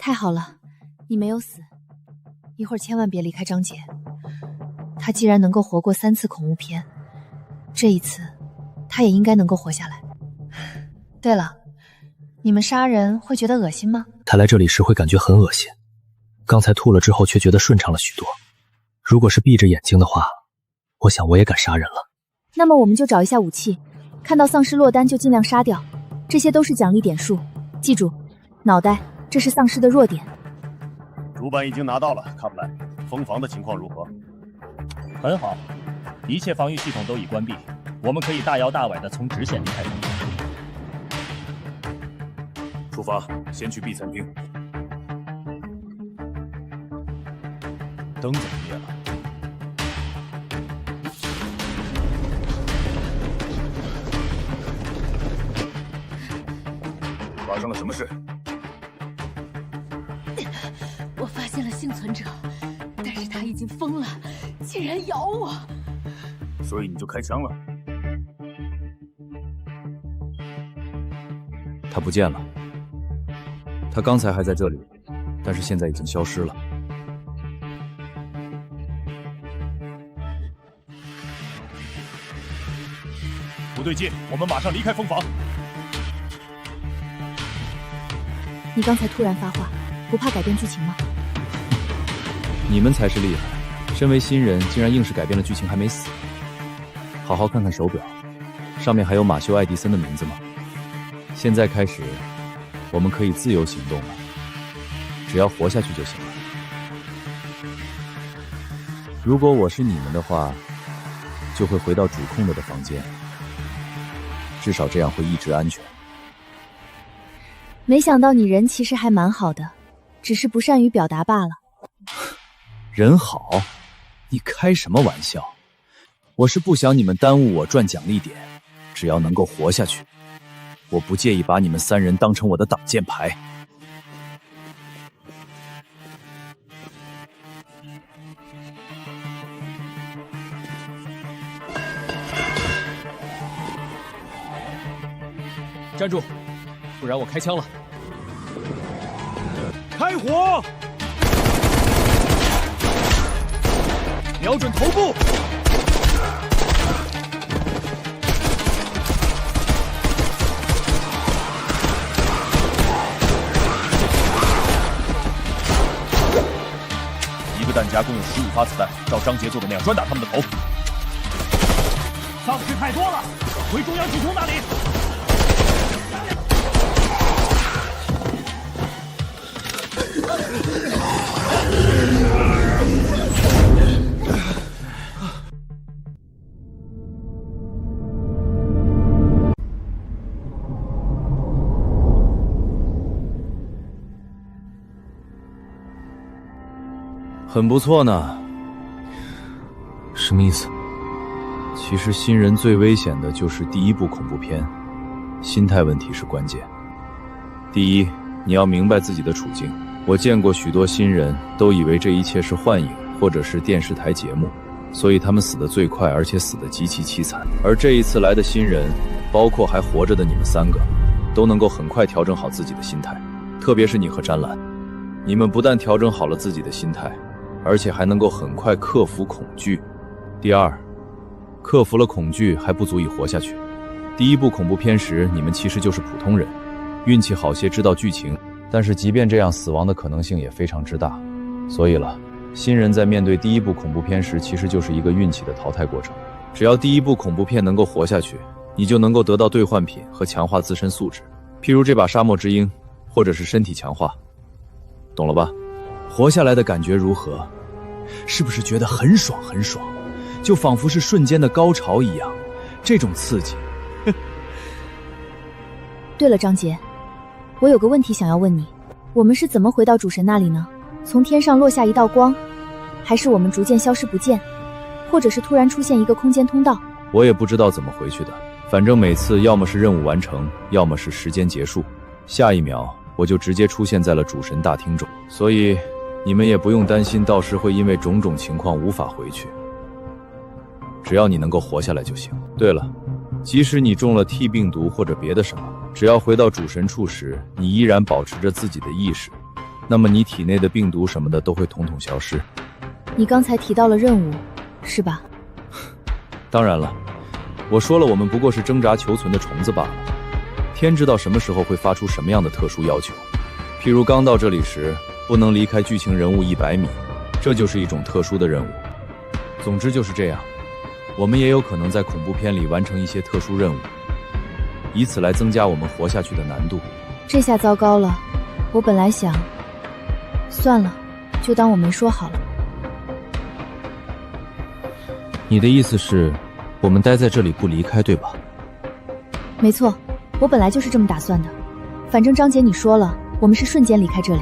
太好了，你没有死，一会儿千万别离开张杰。他既然能够活过3次恐怖片，这一次他也应该能够活下来。对了，你们杀人会觉得恶心吗？他来这里时会感觉很恶心，刚才吐了之后却觉得顺畅了许多。如果是闭着眼睛的话，我想我也敢杀人了。那么我们就找一下武器，看到丧尸落单就尽量杀掉，这些都是奖励点数。记住，脑袋，这是丧尸的弱点。主板已经拿到了，卡普兰，封房的情况如何？很好，一切防御系统都已关闭，我们可以大摇大摆地从直线离开封房。出发，先去 B 餐厅。灯怎么灭了？发生了什么事？我发现了幸存者，但是他已经疯了，竟然咬我。所以你就开枪了？他不见了。他刚才还在这里，但是现在已经消失了。不对劲，我们马上离开封房。你刚才突然发话，不怕改变剧情吗？你们才是厉害，身为新人竟然硬是改变了剧情还没死。好好看看手表，上面还有马修·爱迪生的名字吗？现在开始，我们可以自由行动了，只要活下去就行了。如果我是你们的话，就会回到主控的房间，至少这样会一直安全。没想到你人其实还蛮好的，只是不善于表达罢了。人好？你开什么玩笑？我是不想你们耽误我赚奖励点，只要能够活下去，我不介意把你们3人当成我的挡箭牌。站住，不然我开枪了。开火！瞄准头部！一个弹夹共有15发子弹，照张杰做的那样专打他们的头。丧尸太多了，回中央主控那里。很不错呢。什么意思？其实新人最危险的就是第一部恐怖片，心态问题是关键。第一，你要明白自己的处境。我见过许多新人都以为这一切是幻影或者是电视台节目，所以他们死得最快，而且死得极其凄惨。而这一次来的新人，包括还活着的你们3个，都能够很快调整好自己的心态。特别是你和詹兰，你们不但调整好了自己的心态，而且还能够很快克服恐惧。第二，克服了恐惧还不足以活下去。第一部恐怖片时，你们其实就是普通人，运气好些知道剧情，但是即便这样，死亡的可能性也非常之大。所以了，新人在面对第一部恐怖片时，其实就是一个运气的淘汰过程。只要第一部恐怖片能够活下去，你就能够得到兑换品和强化自身素质，譬如这把沙漠之鹰，或者是身体强化。懂了吧？活下来的感觉如何？是不是觉得很爽很爽？就仿佛是瞬间的高潮一样，这种刺激。对了，张杰，我有个问题想要问你，我们是怎么回到主神那里呢？从天上落下一道光，还是我们逐渐消失不见，或者是突然出现一个空间通道？我也不知道怎么回去的，反正每次要么是任务完成，要么是时间结束，下一秒我就直接出现在了主神大厅中，所以你们也不用担心到时会因为种种情况无法回去，只要你能够活下来就行。对了，即使你中了 T 病毒或者别的什么，只要回到主神处时，你依然保持着自己的意识，那么你体内的病毒什么的都会统统消失。你刚才提到了任务，是吧？当然了，我说了，我们不过是挣扎求存的虫子罢了。天知道什么时候会发出什么样的特殊要求，譬如刚到这里时不能离开剧情人物100米，这就是一种特殊的任务。总之就是这样，我们也有可能在恐怖片里完成一些特殊任务，以此来增加我们活下去的难度。这下糟糕了，我本来想，算了，就当我没说好了。你的意思是，我们待在这里不离开，对吧？没错，我本来就是这么打算的。反正张姐你说了，我们是瞬间离开这里。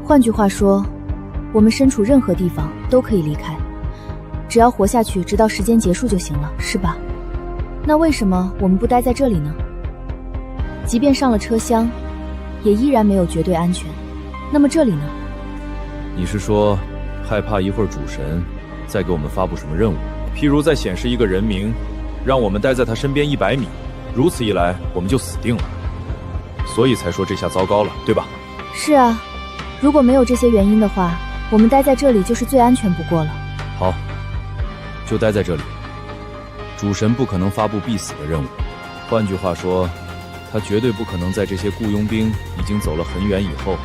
换句话说，我们身处任何地方都可以离开，只要活下去，直到时间结束就行了，是吧？那为什么我们不待在这里呢？即便上了车厢，也依然没有绝对安全。那么这里呢？你是说，害怕一会儿主神再给我们发布什么任务，譬如再显示一个人名，让我们待在他身边100米，如此一来我们就死定了，所以才说这下糟糕了，对吧？是啊，如果没有这些原因的话，我们待在这里就是最安全不过了。好，就待在这里。主神不可能发布必死的任务，换句话说，他绝对不可能在这些雇佣兵已经走了很远以后，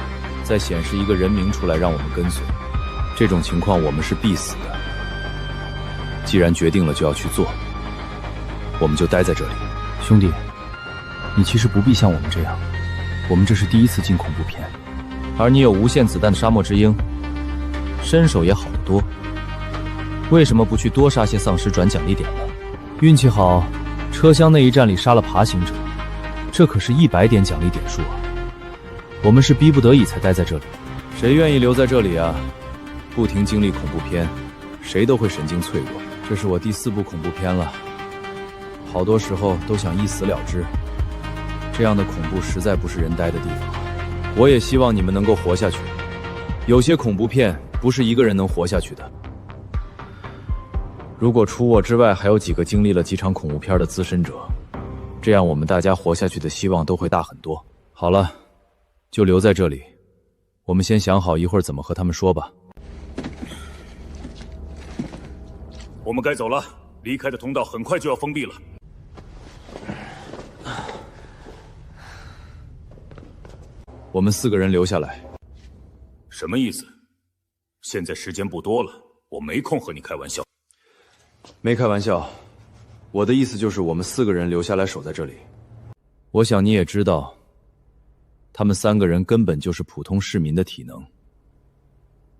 再显示一个人名出来让我们跟随。这种情况我们是必死的。既然决定了就要去做，我们就待在这里。兄弟，你其实不必像我们这样，我们这是第一次进恐怖片，而你有无限子弹的沙漠之鹰，身手也好得多，为什么不去多杀些丧尸转奖励点呢？运气好，车厢那一战里杀了爬行者，这可是100点奖励点数啊！我们是逼不得已才待在这里，谁愿意留在这里啊？不停经历恐怖片，谁都会神经脆弱。这是我第4部恐怖片了，好多时候都想一死了之。这样的恐怖实在不是人待的地方。我也希望你们能够活下去。有些恐怖片不是一个人能活下去的。如果除我之外还有几个经历了几场恐怖片的资深者，这样我们大家活下去的希望都会大很多。好了，就留在这里，我们先想好一会儿怎么和他们说吧。我们该走了，离开的通道很快就要封闭了。我们4个人留下来。什么意思？现在时间不多了，我没空和你开玩笑。没开玩笑，我的意思就是我们4个人留下来守在这里。我想你也知道，他们3个人根本就是普通市民的体能，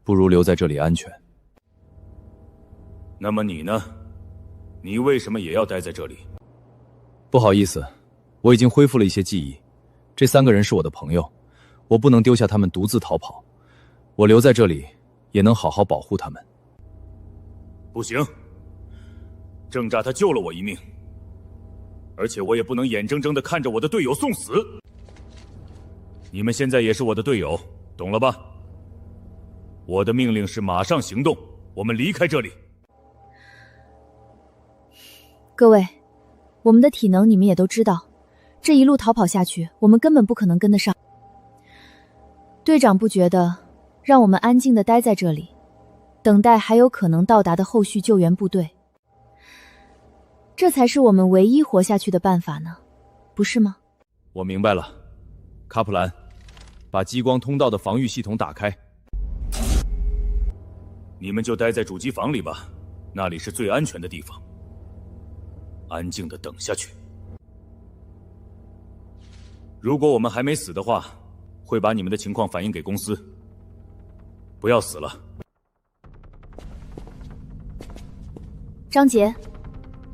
不如留在这里安全。那么你呢？你为什么也要待在这里？不好意思，我已经恢复了一些记忆。这3个人是我的朋友，我不能丢下他们独自逃跑。我留在这里，也能好好保护他们。不行，郑炸他救了我一命，而且我也不能眼睁睁地看着我的队友送死。你们现在也是我的队友，懂了吧？我的命令是马上行动，我们离开这里。各位，我们的体能你们也都知道，这一路逃跑下去，我们根本不可能跟得上。队长不觉得让我们安静地待在这里，等待还有可能到达的后续救援部队，这才是我们唯一活下去的办法呢，不是吗？我明白了，卡普兰，把激光通道的防御系统打开。你们就待在主机房里吧，那里是最安全的地方。安静地等下去。如果我们还没死的话，会把你们的情况反映给公司。不要死了。张杰，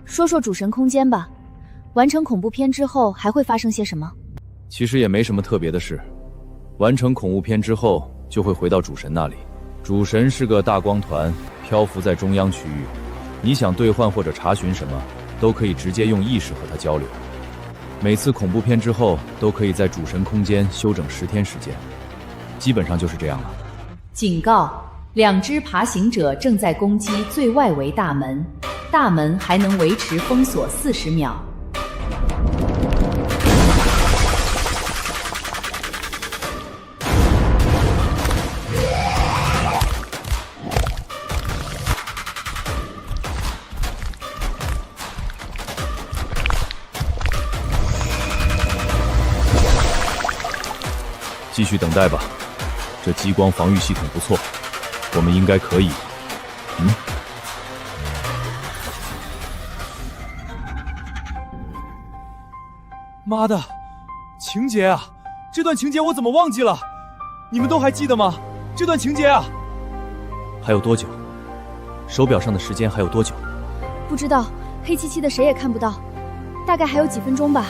说说主神空间吧，完成恐怖片之后还会发生些什么？其实也没什么特别的事，完成恐怖片之后就会回到主神那里。主神是个大光团，漂浮在中央区域，你想兑换或者查询什么，都可以直接用意识和他交流。每次恐怖片之后都可以在主神空间休整10天时间，基本上就是这样了。警告，2只爬行者正在攻击最外围大门，大门还能维持封锁40秒。继续等待吧。这激光防御系统不错，我们应该可以。妈的，情节啊！这段情节我怎么忘记了？你们都还记得吗？这段情节啊！还有多久？手表上的时间还有多久？不知道，黑漆漆的，谁也看不到，大概还有几分钟吧。